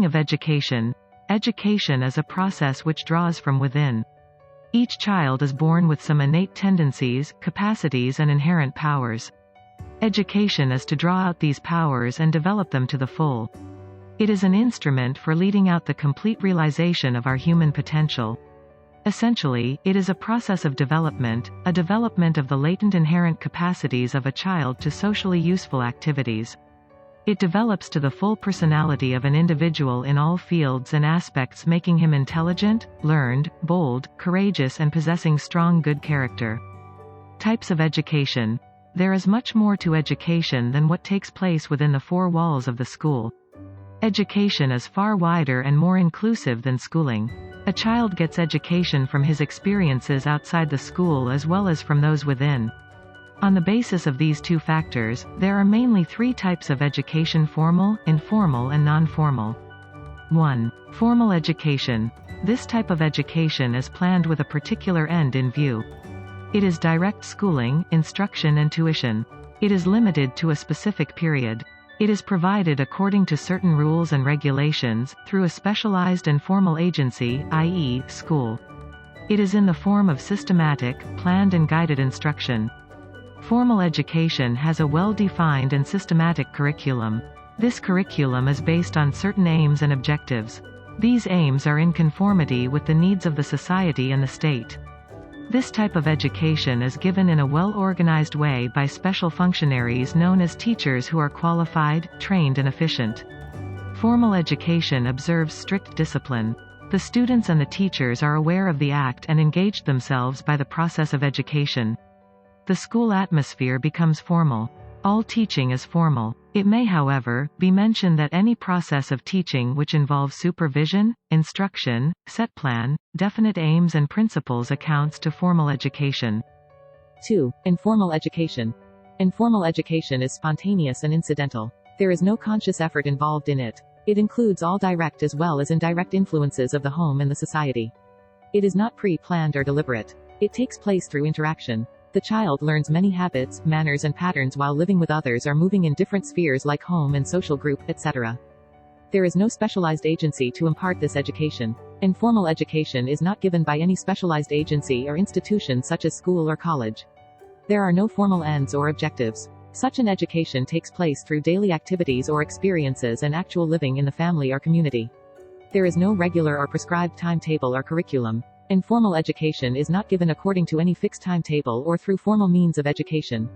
Meaning of education. Education is a process which draws from within. Each child is born with some innate tendencies, capacities and inherent powers. Education is to draw out these powers and develop them to the full. It is an instrument for leading out the complete realization of our human potential. Essentially, it is a process of development, a development of the latent inherent capacities of a child to socially useful activities. It develops to the full personality of an individual in all fields and aspects, making him intelligent, learned, bold, courageous and possessing strong good character. Types of education. There is much more to education than what takes place within the four walls of the school. Education is far wider and more inclusive than schooling. A child gets education from his experiences outside the school as well as from those within. On the basis of these two factors, there are mainly three types of education: formal, informal and non-formal. 1. Formal education. This type of education is planned with a particular end in view. It is direct schooling, instruction and tuition. It is limited to a specific period. It is provided according to certain rules and regulations, through a specialized and formal agency, i.e., school. It is in the form of systematic, planned and guided instruction. Formal education has a well-defined and systematic curriculum. This curriculum is based on certain aims and objectives. These aims are in conformity with the needs of the society and the state. This type of education is given in a well-organized way by special functionaries known as teachers who are qualified, trained and efficient. Formal education observes strict discipline. The students and the teachers are aware of the act and engage themselves by the process of education. The school atmosphere becomes formal. All teaching is formal. It may, however, be mentioned that any process of teaching which involves supervision, instruction, set plan, definite aims and principles accounts to formal education. 2. Informal education. Informal education is spontaneous and incidental. There is no conscious effort involved in it. It includes all direct as well as indirect influences of the home and the society. It is not pre-planned or deliberate. It takes place through interaction. The child learns many habits, manners and patterns while living with others or moving in different spheres like home and social group, etc. There is no specialized agency to impart this education. Informal education is not given by any specialized agency or institution such as school or college. There are no formal ends or objectives. Such an education takes place through daily activities or experiences and actual living in the family or community. There is no regular or prescribed timetable or curriculum. Informal education is not given according to any fixed timetable or through formal means of education.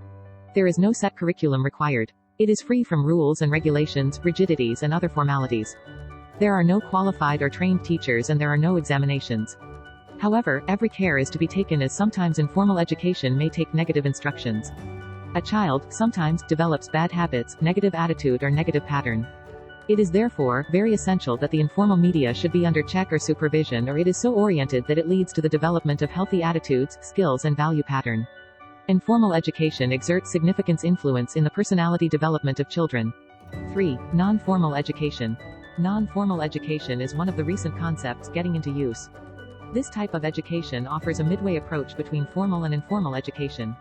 There is no set curriculum required. It is free from rules and regulations, rigidities and other formalities. There are no qualified or trained teachers and there are no examinations. However, every care is to be taken as sometimes informal education may take negative instructions. A child, sometimes, develops bad habits, negative attitude or negative pattern. It is therefore very essential that the informal media should be under check or supervision, or it is so oriented that it leads to the development of healthy attitudes, skills and value pattern. Informal education exerts significant influence in the personality development of children. 3. Non-formal education. Non-formal education is one of the recent concepts getting into use. This type of education offers a midway approach between formal and informal education.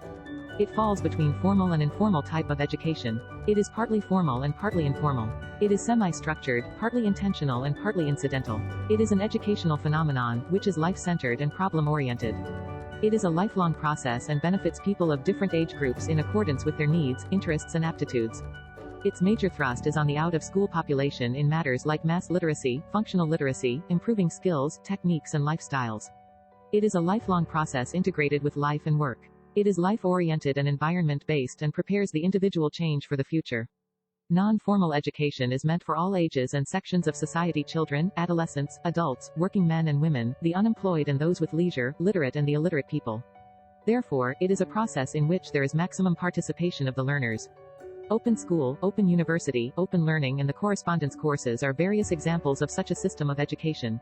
It falls between formal and informal type of education. It is partly formal and partly informal. It is semi-structured, partly intentional and partly incidental. It is an educational phenomenon, which is life-centered and problem-oriented. It is a lifelong process and benefits people of different age groups in accordance with their needs, interests and aptitudes. Its major thrust is on the out-of-school population in matters like mass literacy, functional literacy, improving skills, techniques and lifestyles. It is a lifelong process integrated with life and work. It is life-oriented and environment-based and prepares the individual change for the future. Non-formal education is meant for all ages and sections of society: children, adolescents, adults, working men and women, the unemployed and those with leisure, literate and the illiterate people. Therefore, it is a process in which there is maximum participation of the learners. Open school, open university, open learning and the correspondence courses are various examples of such a system of education.